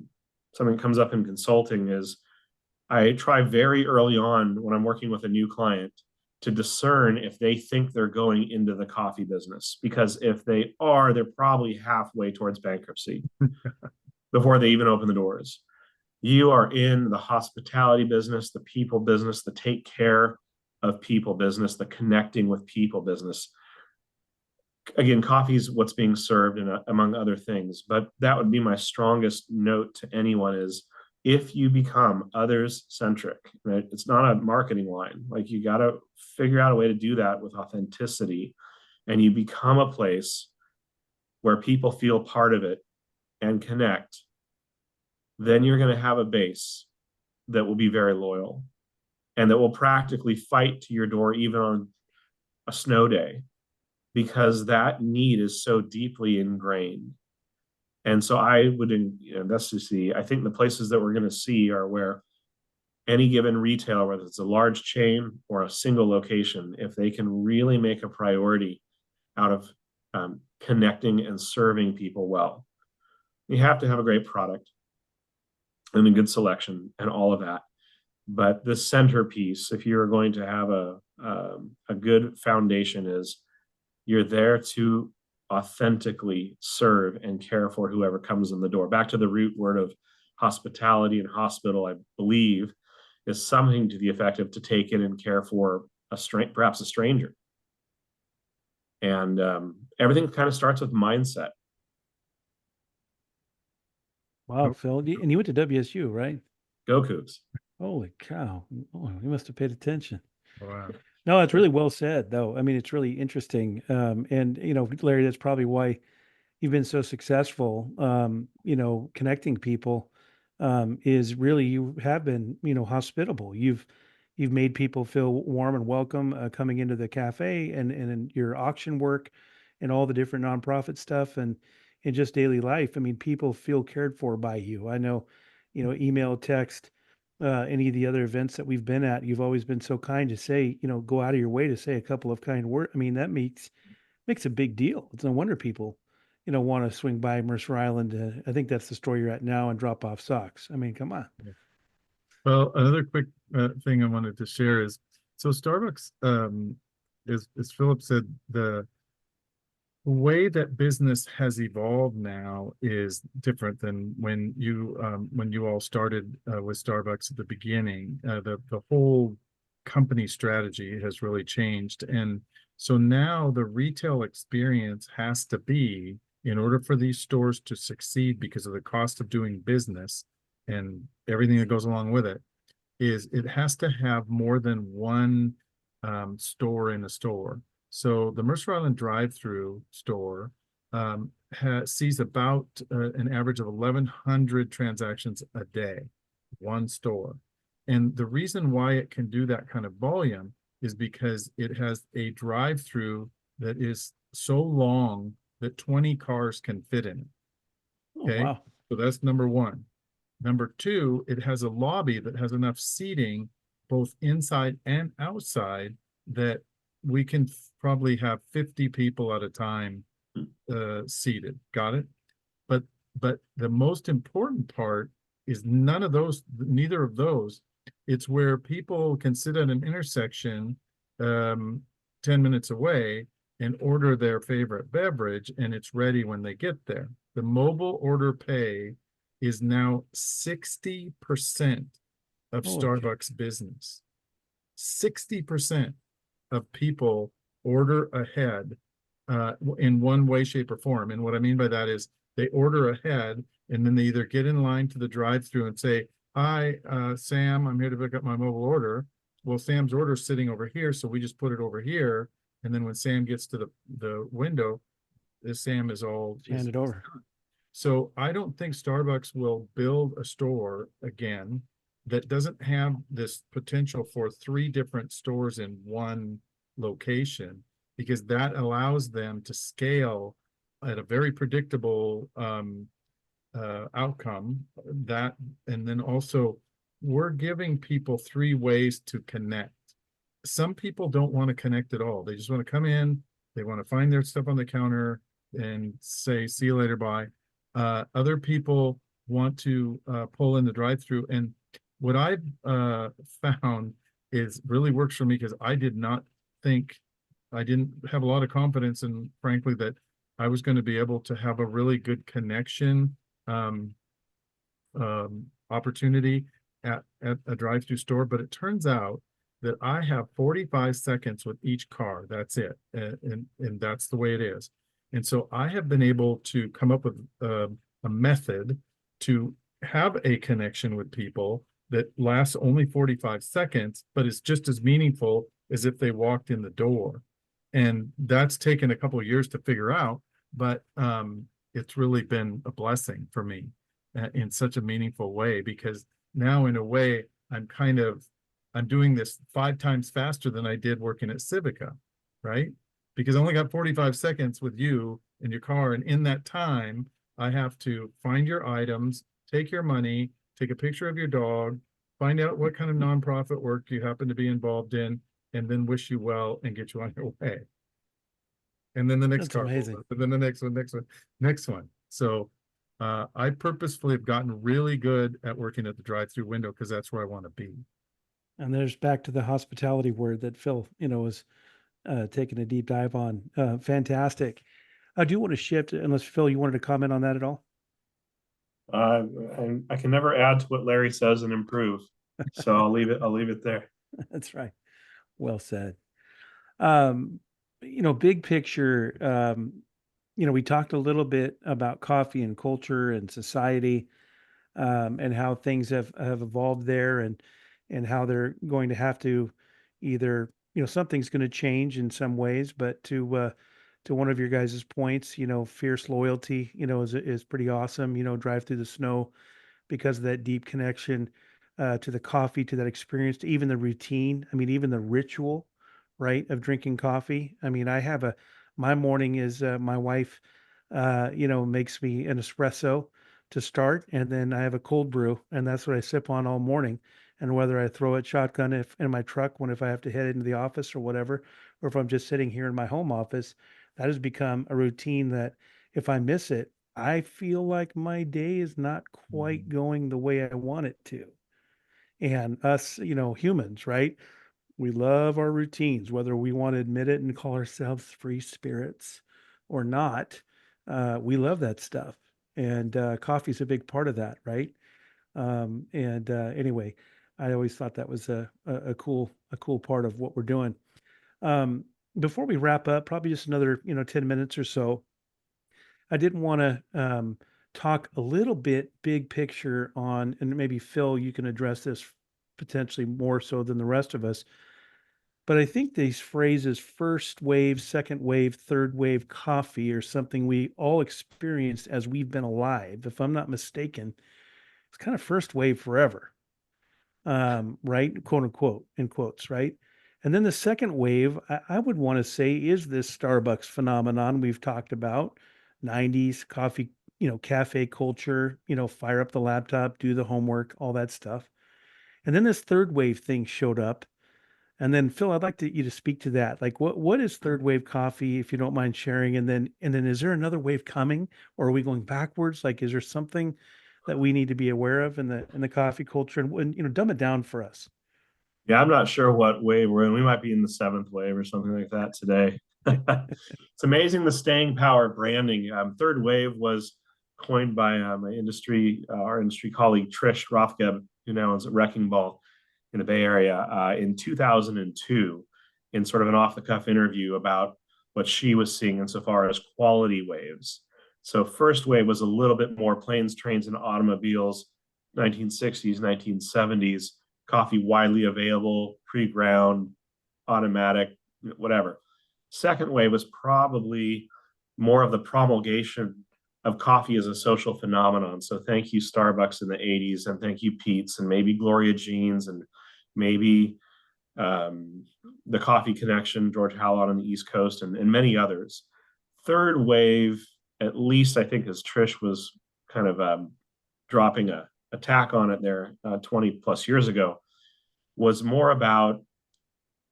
S2: something that comes up in consulting, is I try very early on when I'm working with a new client to discern if they think they're going into the coffee business. Because if they are, they're probably halfway towards bankruptcy before they even open the doors. You are in the hospitality business, the people business, the take care of people business, the connecting with people business. Again, coffee is what's being served, and among other things. But that would be my strongest note to anyone: is if you become others centric, right? It's not a marketing line. Like, you got to figure out a way to do that with authenticity, and you become a place where people feel part of it and connect, then you're going to have a base that will be very loyal and that will practically fight to your door even on a snow day, because that need is so deeply ingrained. And so I would, that's to see, I think the places that we're going to see are where any given retailer, whether it's a large chain or a single location, if they can really make a priority out of connecting and serving people well. You have to have a great product and a good selection and all of that. But the centerpiece, if you're going to have a good foundation, is you're there to authentically serve and care for whoever comes in the door. Back to the root word of hospitality and hospital, I believe, is something to the effect of to take in and care for perhaps a stranger. And everything kind of starts with mindset.
S3: Wow, Phil, and you went to WSU, right?
S2: Go Cougs.
S3: Holy cow! Oh, you must have paid attention.
S1: Wow.
S3: No, it's really well said, though. I mean, it's really interesting. And Larry, that's probably why you've been so successful. Connecting people is really you have been, hospitable. You've made people feel warm and welcome coming into the cafe and in your auction work and all the different nonprofit stuff and in just daily life. I mean, people feel cared for by you. I know, email, text, any of the other events that we've been at, you've always been so kind to say, go out of your way to say a couple of kind words. I mean, that makes a big deal. It's no wonder people, want to swing by Mercer Island. I think that's the store you're at now and drop off socks. I mean, come on.
S1: Well, another quick thing I wanted to share is, so Starbucks, as Philip said, the way that business has evolved now is different than when you all started with Starbucks at the beginning. The whole company strategy has really changed, and so now the retail experience has to be, in order for these stores to succeed because of the cost of doing business and everything that goes along with it, is it has to have more than one store in a store. So the Mercer Island drive-through store sees about an average of 1,100 transactions a day, one store. And the reason why it can do that kind of volume is because it has a drive-through that is so long that 20 cars can fit in it. Okay,
S3: Oh, wow.
S1: so that's number one. Number two, it has a lobby that has enough seating, both inside and outside, that we can probably have 50 people at a time seated. Got it? But the most important part is neither of those. It's where people can sit at an intersection 10 minutes away and order their favorite beverage, and it's ready when they get there. The mobile order pay is now 60% of Starbucks business. 60% of people order ahead in one way, shape, or form. And what I mean by that is they order ahead, and then they either get in line to the drive-through and say, "Hi, Sam, I'm here to pick up my mobile order." Well, Sam's order is sitting over here, so we just put it over here. And then when Sam gets to the window, Sam is all
S3: hand it over.
S1: So I don't think Starbucks will build a store again that doesn't have this potential for 3 different stores in one location, because that allows them to scale at a very predictable outcome. That, and then also we're giving people 3 ways to connect. Some people don't want to connect at all. They just want to come in, they want to find their stuff on the counter and say, "See you later, bye." Other people want to pull in the drive-through. And what I've found is really works for me, because I didn't have a lot of confidence in, frankly, that I was going to be able to have a really good connection opportunity at a drive-through store. But it turns out that I have 45 seconds with each car. That's it. And that's the way it is. And so I have been able to come up with a method to have a connection with people that lasts only 45 seconds, but is just as meaningful as if they walked in the door. And that's taken a couple of years to figure out, but it's really been a blessing for me in such a meaningful way, because now in a way I'm doing this 5 times faster than I did working at Civica, right? Because I only got 45 seconds with you in your car, and in that time I have to find your items, take your money, take a picture of your dog, find out what kind of nonprofit work you happen to be involved in, and then wish you well and get you on your way. And then the next
S3: That's
S1: car pulls
S3: amazing.
S1: up, and then the next one. So I purposefully have gotten really good at working at the drive-through window because that's where I want to be.
S3: And there's back to the hospitality word that Phil, was taking a deep dive on. Fantastic. I do want to shift, unless Phil, you wanted to comment on that at all?
S2: I can never add to what Larry says and improve. So I'll leave it there.
S3: That's right. Well said. Um, big picture, we talked a little bit about coffee and culture and society, and how things have evolved there, and how they're going to have to either, something's going to change in some ways, but to one of your guys' points, fierce loyalty, is pretty awesome, drive through the snow because of that deep connection, to the coffee, to that experience, to even the routine. I mean, even the ritual, right, of drinking coffee. I mean, my morning is, my wife, makes me an espresso to start, and then I have a cold brew, and that's what I sip on all morning. And whether I throw it shotgun if in my truck if I have to head into the office or whatever, or if I'm just sitting here in my home office, that has become a routine that if I miss it, I feel like my day is not quite going the way I want it to. And us, humans, right? We love our routines, whether we want to admit it and call ourselves free spirits or not. We love that stuff. And coffee is a big part of that, right? And anyway, I always thought that was a cool part of what we're doing. Um, Before we wrap up, probably just another 10 minutes or so, I did want to talk a little bit big picture on, and maybe Phil, you can address this potentially more so than the rest of us. But I think these phrases, first wave, second wave, third wave coffee, are something we all experienced as we've been alive. If I'm not mistaken, it's kind of first wave forever, right? Quote unquote, in quotes, right? And then the second wave, I would want to say, is this Starbucks phenomenon we've talked about, 90s coffee, cafe culture, fire up the laptop, do the homework, all that stuff. And then this third wave thing showed up. And then Phil, I'd like you to speak to that. Like what is third wave coffee, if you don't mind sharing? And then is there another wave coming, or are we going backwards? Like, is there something that we need to be aware of in the coffee culture, and dumb it down for us?
S2: Yeah, I'm not sure what wave we're in. We might be in the 7th wave or something like that today. It's amazing the staying power of branding. Third wave was coined by my our industry colleague Trish Rothgeb, who now is at Wrecking Ball in the Bay Area, in 2002, in sort of an off-the-cuff interview about what she was seeing insofar as quality waves. So first wave was a little bit more planes, trains, and automobiles, 1960s, 1970s, coffee widely available, pre-ground, automatic, whatever. Second wave was probably more of the promulgation of coffee as a social phenomenon. So thank you, Starbucks in the 80s, and thank you, Pete's, and maybe Gloria Jeans, and maybe the Coffee Connection, George Hallott on the East Coast, and many others. Third wave, at least I think as Trish was kind of dropping a attack on it there 20 plus years ago, was more about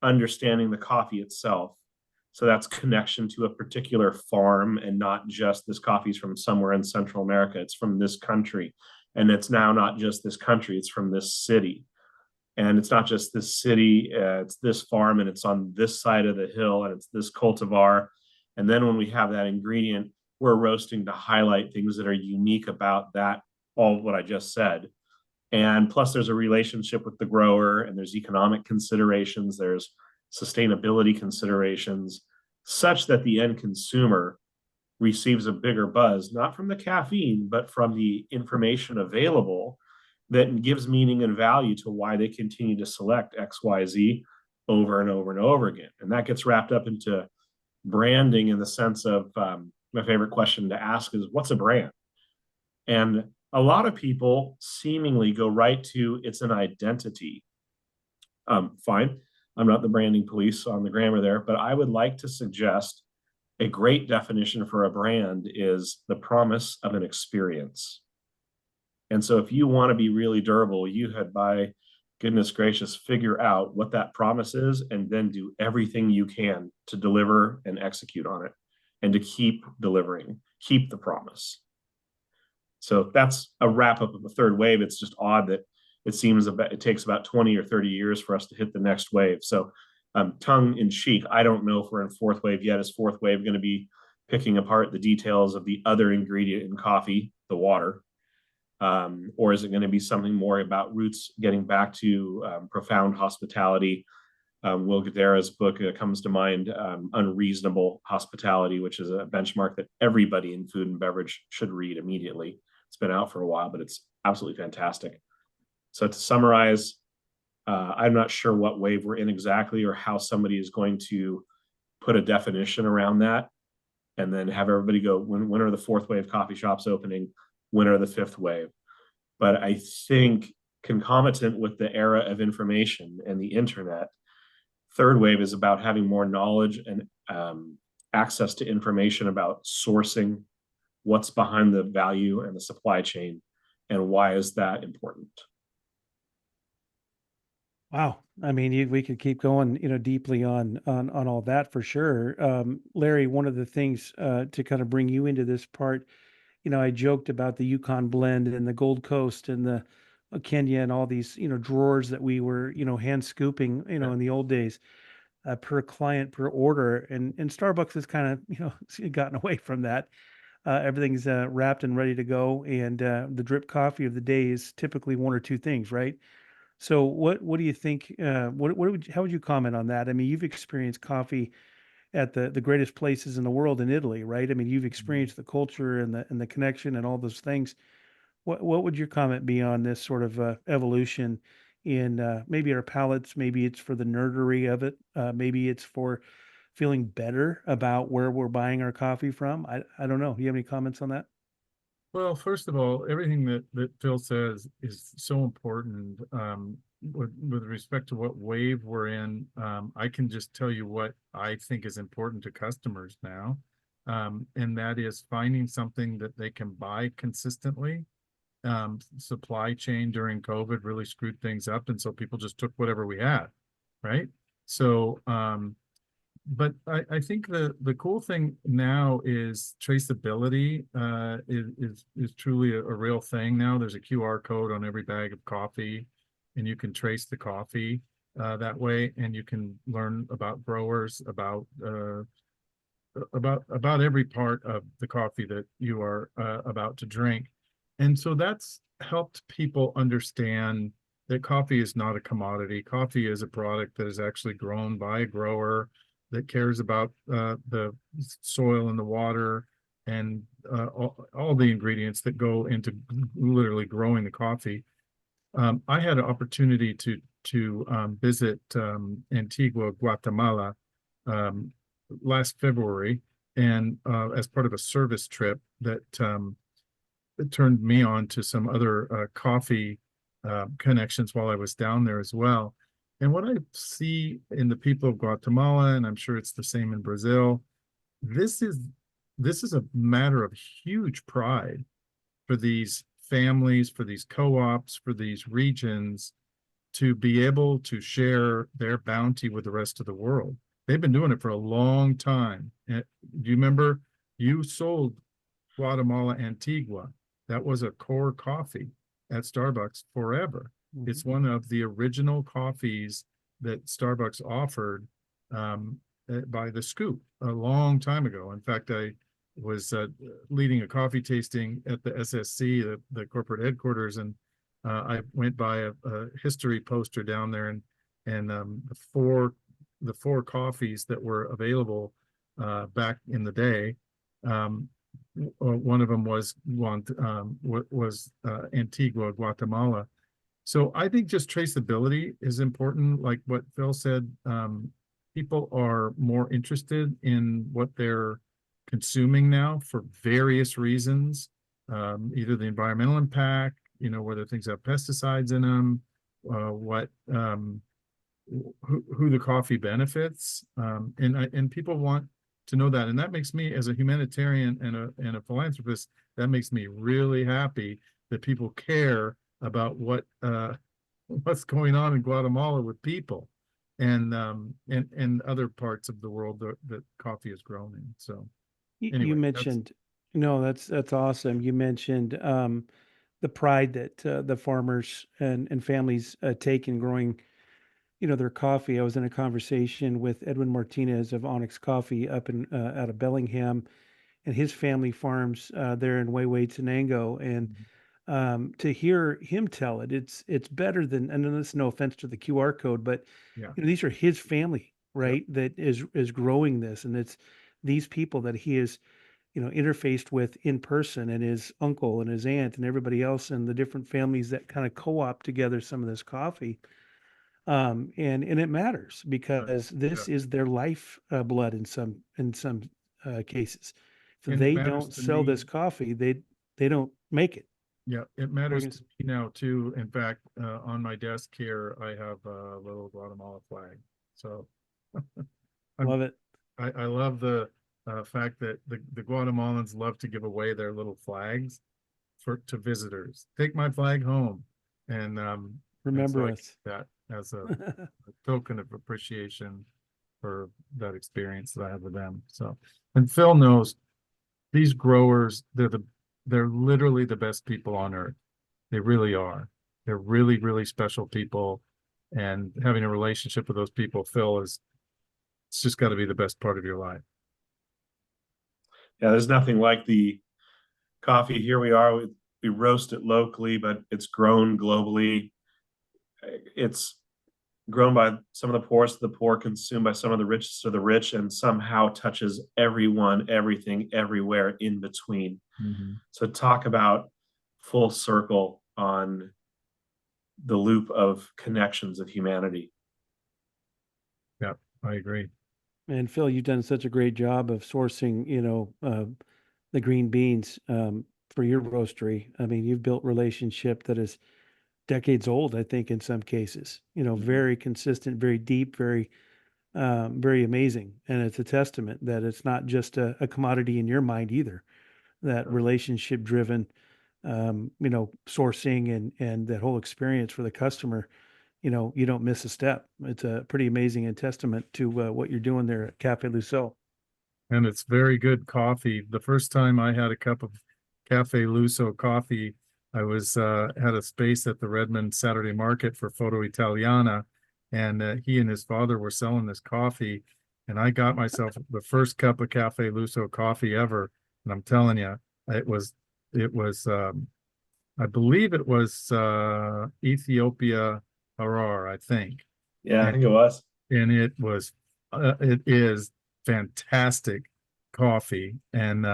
S2: understanding the coffee itself. So that's connection to a particular farm, and not just this coffee's from somewhere in Central America. It's from this country. And it's now not just this country, it's from this city. And it's not just this city, it's this farm, and it's on this side of the hill, and it's this cultivar. And then when we have that ingredient, we're roasting to highlight things that are unique about that, all what I just said. And plus, there's a relationship with the grower, and there's economic considerations, there's sustainability considerations, such that the end consumer receives a bigger buzz, not from the caffeine, but from the information available that gives meaning and value to why they continue to select XYZ over and over and over again. And that gets wrapped up into branding in the sense of my favorite question to ask is, what's a brand? And a lot of people seemingly go right to it's an identity. Fine. I'm not the branding police on the grammar there, but I would like to suggest a great definition for a brand is the promise of an experience. And so if you want to be really durable, you had, by goodness gracious, figure out what that promise is and then do everything you can to deliver and execute on it and to keep delivering, keep the promise. So that's a wrap up of the third wave. It's just odd that it seems it takes about 20 or 30 years for us to hit the next wave. So tongue in cheek, I don't know if we're in fourth wave yet. Is fourth wave going to be picking apart the details of the other ingredient in coffee, the water? Or is it going to be something more about roots getting back to profound hospitality? Will Guidara's book comes to mind, Unreasonable Hospitality, which is a benchmark that everybody in food and beverage should read immediately. It's been out for a while, but it's absolutely fantastic. So to summarize, I'm not sure what wave we're in exactly or how somebody is going to put a definition around that and then have everybody go, when are the fourth wave coffee shops opening? When are the fifth wave? But I think concomitant with the era of information and the internet, third wave is about having more knowledge and access to information about sourcing, what's behind the value and the supply chain, and why is that important.
S3: Wow. I mean, we could keep going, deeply on all that for sure. Larry, one of the things to kind of bring you into this part, I joked about the Yukon blend and the Gold Coast and the Kenya and all these, drawers that we were, hand scooping, in the old days, per client per order. And Starbucks has kind of, gotten away from that. Everything's wrapped and ready to go. And the drip coffee of the day is typically one or two things, right? So what do you think? How would you comment on that? I mean, you've experienced coffee at the greatest places in the world in Italy, right? I mean, you've experienced the culture and the connection and all those things. What would your comment be on this sort of evolution in maybe our palates? Maybe it's for the nerdery of it. Maybe it's for feeling better about where we're buying our coffee from. I don't know. Do you have any comments on that?
S1: Well, first of all, everything that Phil says is so important. With respect to what wave we're in, I can just tell you what I think is important to customers now. And that is finding something that they can buy consistently. Supply chain during COVID really screwed things up. And so people just took whatever we had, right? So, but I think the cool thing now is traceability is truly a real thing now. There's a QR code on every bag of coffee, and you can trace the coffee that way, and you can learn about growers, about every part of the coffee that you are about to drink. And so that's helped people understand that coffee is not a commodity. Coffee is a product that is actually grown by a grower that cares about the soil and the water and all the ingredients that go into literally growing the coffee. I had an opportunity to visit Antigua, Guatemala last February, and as part of a service trip that turned me on to some other coffee connections while I was down there as well. And what I see in the people of Guatemala, and I'm sure it's the same in Brazil, this is a matter of huge pride for these families, for these co-ops, for these regions to be able to share their bounty with the rest of the world. They've been doing it for a long time. Do you remember you sold Guatemala Antigua? That was a core coffee at Starbucks forever. It's one of the original coffees that Starbucks offered by the scoop a long time ago. In fact, I was leading a coffee tasting at the SSC, the corporate headquarters, and I went by a history poster down there, and the four coffees that were available back in the day One of them was Antigua, Guatemala. So I think just traceability is important. Like what Phil said, people are more interested in what they're consuming now for various reasons. Either the environmental impact, whether things have pesticides in them, who the coffee benefits, and people want to know that, and that makes me, as a humanitarian and a philanthropist, that makes me really happy that people care about what's going on in Guatemala with people, and other parts of the world that coffee is grown in. So
S3: You
S1: anyway,
S3: mentioned, no, that's awesome. You mentioned the pride that the farmers and families take in growing, their coffee. I was in a conversation with Edwin Martinez of Onyx Coffee up in out of Bellingham, and his family farms there in Tenango. And to hear him tell it, it's better than. And this, no offense to the QR code, but
S1: yeah,
S3: these are his family, right? That is growing this, and it's these people that he is, interfaced with in person, and his uncle and his aunt and everybody else, and the different families that kind of co-op together some of this coffee. And it matters because this
S1: yeah.
S3: is their life blood in some cases. If
S1: And it
S3: they
S1: matters
S3: don't
S1: to
S3: sell
S1: me.
S3: this coffee, they don't make it.
S1: Yeah, it matters to
S3: Organs-
S1: me now too. In fact, on my desk here, I have a little Guatemala flag. So I'm,
S3: Love it.
S1: I love the fact that the Guatemalans love to give away their little flags to visitors. Take my flag home, and so
S3: Remember
S1: I keep
S3: us.
S1: that as a token of appreciation for that experience that I have with them. So, and Phil knows these growers, they're literally the best people on earth. They really are. They're really, really special people. And having a relationship with those people, Phil, it's just got to be the best part of your life.
S2: Yeah, there's nothing like the coffee. Here we are. We roast it locally, but it's grown globally. It's grown by some of the poorest of the poor, consumed by some of the richest of the rich, and somehow touches everyone, everything, everywhere in between. So talk about full circle on the loop of connections of humanity.
S1: Yeah, I agree.
S3: And Phil, you've done such a great job of sourcing, the green beans for your roastery. I mean, you've built relationship that is decades old, I think, in some cases. Very consistent, very deep, very amazing. And it's a testament that it's not just a commodity in your mind either. That relationship driven, sourcing and that whole experience for the customer. You don't miss a step. It's a pretty amazing and testament to what you're doing there at Cafe Luceau.
S1: And it's very good coffee. The first time I had a cup of Cafe Luso coffee, I was had a space at the Redmond Saturday Market for Foto Italiana, and he and his father were selling this coffee, and I got myself the first cup of Cafe Luso coffee ever, and I'm telling you, it was I believe it was Ethiopia Harar, I think.
S2: Yeah, I
S1: And
S2: think it was.
S1: it is fantastic coffee, and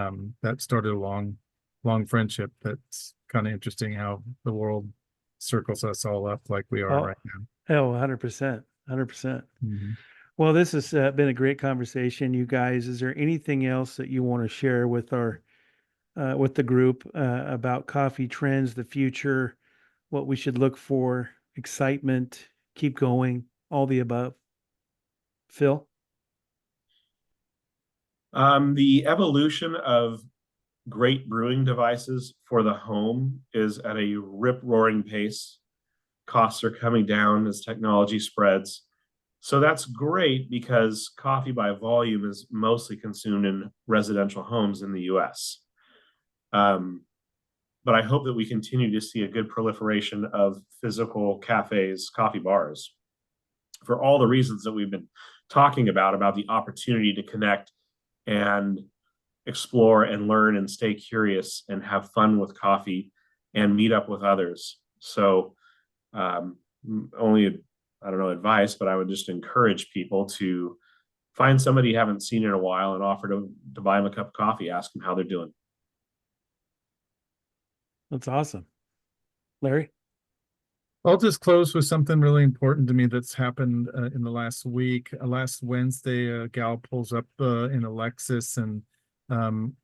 S1: that started a long friendship. That's kind of interesting how the world circles us all up like we are
S3: Oh,
S1: right now.
S3: 100%. 100%. Well, this has been a great conversation, you guys. Is there anything else that you want to share with with the group about coffee trends, the future, what we should look for, excitement, keep going, all the above? Phil?
S2: The evolution of great brewing devices for the home is at a rip-roaring pace. Costs are coming down as technology spreads. So that's great because coffee by volume is mostly consumed in residential homes in the US. But I hope that we continue to see a good proliferation of physical cafes, coffee bars, for all the reasons that we've been talking about the opportunity to connect and explore and learn and stay curious and have fun with coffee and meet up with others. So only, I don't know, advice, but I would just encourage people to find somebody you haven't seen in a while and offer to buy them a cup of coffee, ask them how they're doing.
S3: That's awesome. Larry?
S1: I'll just close with something really important to me that's happened in the last week. Last Wednesday, a gal pulls up in a Lexus, and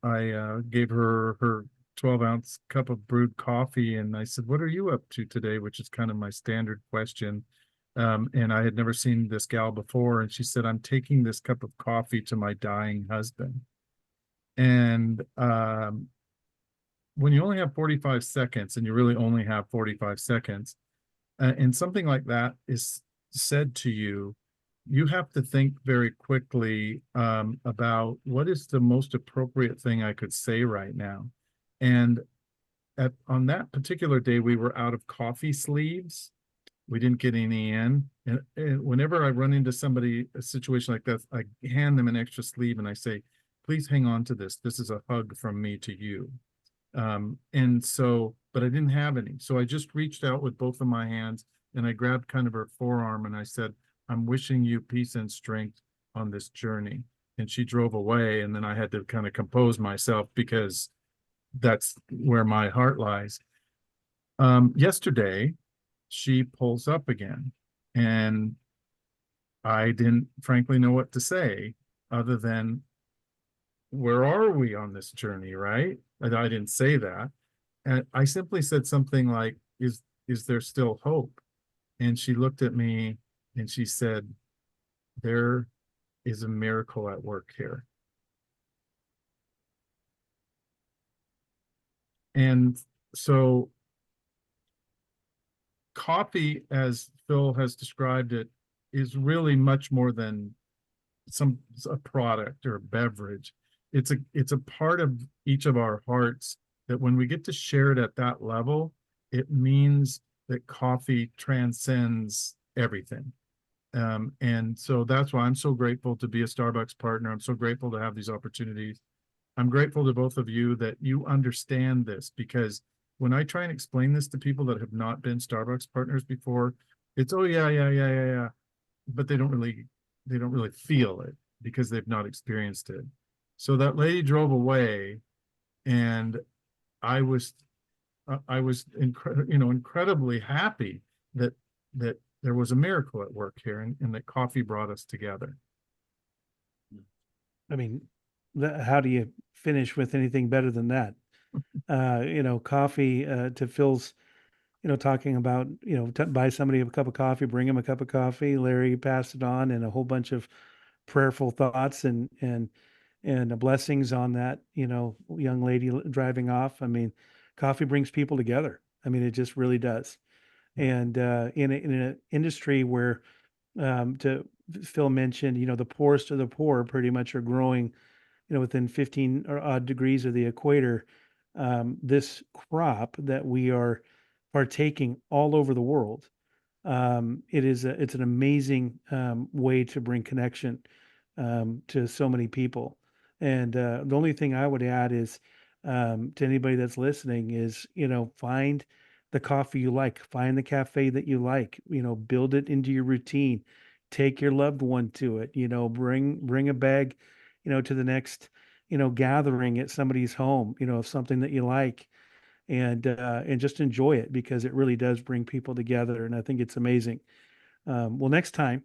S1: I gave her her 12-ounce cup of brewed coffee, and I said, "What are you up to today?" Which is kind of my standard question. And I had never seen this gal before, and she said, "I'm taking this cup of coffee to my dying husband." And when you only have 45 seconds, and you really only have 45 seconds, and something like that is said to you, you have to think very quickly about what is the most appropriate thing I could say right now. And on that particular day, we were out of coffee sleeves. We didn't get any in. And whenever I run into somebody, a situation like that, I hand them an extra sleeve and I say, "Please hang on to this. This is a hug from me to you." And so, but I didn't have any. So I just reached out with both of my hands and I grabbed kind of her forearm and I said, "I'm wishing you peace and strength on this journey." And she drove away, and then I had to kind of compose myself because that's where my heart lies. Yesterday, she pulls up again, and I didn't frankly know what to say other than, "Where are we on this journey?" Right? And I didn't say that. And I simply said something like, is there still hope? And she looked at me and she said, "There is a miracle at work here." And so coffee, as Phil has described it, is really much more than a product or a beverage. It's a part of each of our hearts that when we get to share it at that level, it means that coffee transcends everything. And so that's why I'm so grateful to be a Starbucks partner. I'm so grateful to have these opportunities. I'm grateful to both of you that you understand this, because when I try and explain this to people that have not been Starbucks partners before, it's, "Oh yeah. But they don't really feel it because they've not experienced it." So that lady drove away, and I was incredibly happy that there was a miracle at work here, and that coffee brought us together.
S3: I mean, how do you finish with anything better than that? Coffee, to Phil's, talking about, buy somebody a cup of coffee, bring him a cup of coffee. Larry passed it on, and a whole bunch of prayerful thoughts and blessings on that, young lady driving off. I mean, coffee brings people together. I mean, it just really does. And in an industry where, to Phil mentioned, the poorest of the poor pretty much are growing, within 15 or odd degrees of the equator. This crop that we are partaking all over the world, it's an amazing way to bring connection to so many people. And the only thing I would add is, to anybody that's listening is, find the coffee you like, find the cafe that you like, build it into your routine, take your loved one to it, bring a bag, to the next, gathering at somebody's home, of something that you like, and just enjoy it, because it really does bring people together. And I think it's amazing. Well, next time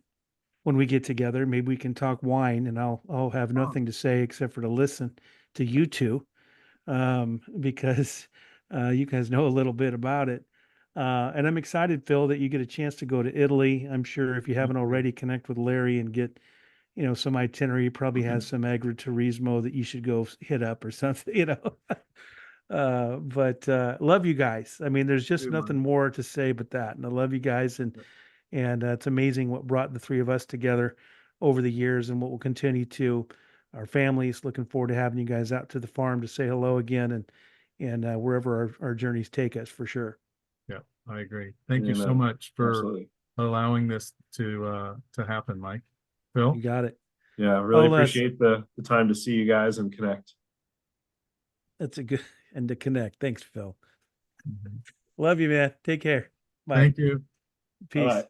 S3: when we get together, maybe we can talk wine, and I'll have nothing to say except for to listen to you two, because you guys know a little bit about it. And I'm excited, Phil, that you get a chance to go to Italy. I'm sure if you haven't already, connect with Larry and get, some itinerary. He probably has some agriturismo that you should go hit up or something, but love you guys. I mean, there's just nothing more to say but that. And I love you guys. And it's amazing what brought the three of us together over the years, and what will continue to. Our families, looking forward to having you guys out to the farm to say hello again, and wherever our journeys take us, for sure.
S1: Yeah, I agree. Thank you so
S2: Amen.
S1: much for
S2: Absolutely.
S1: allowing this to happen, Mike. Phil?
S3: You got it.
S2: Yeah, really
S3: Les,
S2: appreciate the time to see you guys and connect.
S3: that's a good and to connect. Thanks, Phil.
S1: Mhm.
S3: Love you, man. Take care. Bye.
S1: Thank you.
S3: Peace.
S2: Bye-bye.